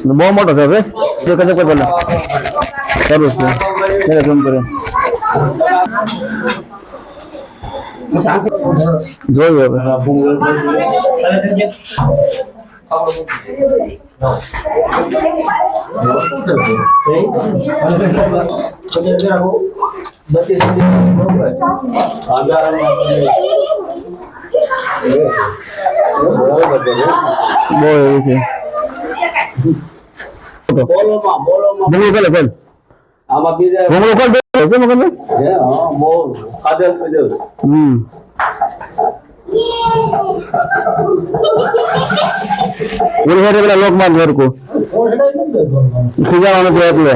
બહુ મોટો છે ભાઈ જે કદે કોઈ પેલા સારું છે મેરે ઝૂમ કરે જોઈએ હવે બોલ છે બોલો બોલો બોલ આમાં બીજા બોલો કોલ દે છે મગન હે હા બોલ કાદલ કરી દે ઓલે હેડે પેલા લોકમાન ઘર કો ખીજાવાનો તો એટલે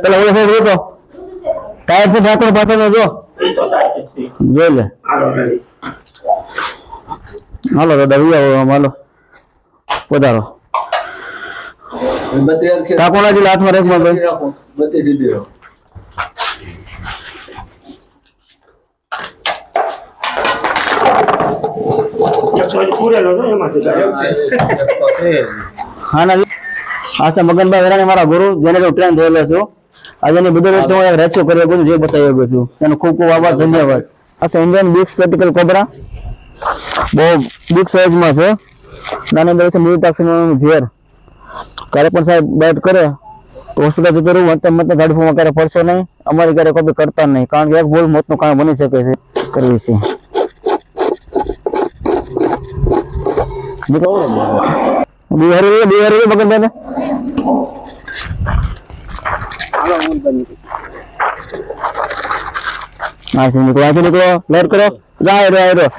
પેલા ઓલે હેડે તો ટાયર से ઠાકોર પાછળ જો જો લે હાલો તો દવિયા હાલો પધારો ઠાકોરજી હાથમાં રેખમાં ભાઈ બત્તી દીધી હા ના આ મગનભાઈ વેરાણી મારા ગુરુ જેને હું ટ્રેન થયેલો છું આજે એની બધું હું રેસ્ક્યુ કરી બધું જે બતાવી ગયો છું એનો ખૂબ ખૂબ આભાર ધન્યવાદ આ ઇન્ડિયન બિગ સ્પેક્ટિકલ કોબરા બહુ બિગ સાઇઝમાં છે નાની અંદર છે મ્યુટાક્સિનનું ઝેર ક્યારે પણ સાહેબ બેટ કરે તો હોસ્પિટલ જતું રહેવું મત ગાડીમાં ક્યારે પડશો નહીં અમારી ક્યારે કોપી કરતા નહીં કારણ કે એક ભૂલ મોતનું કારણ બની શકે છે કરવી છે બિહારી મગન ને નીકળો નીકળો લેટ કરો જાય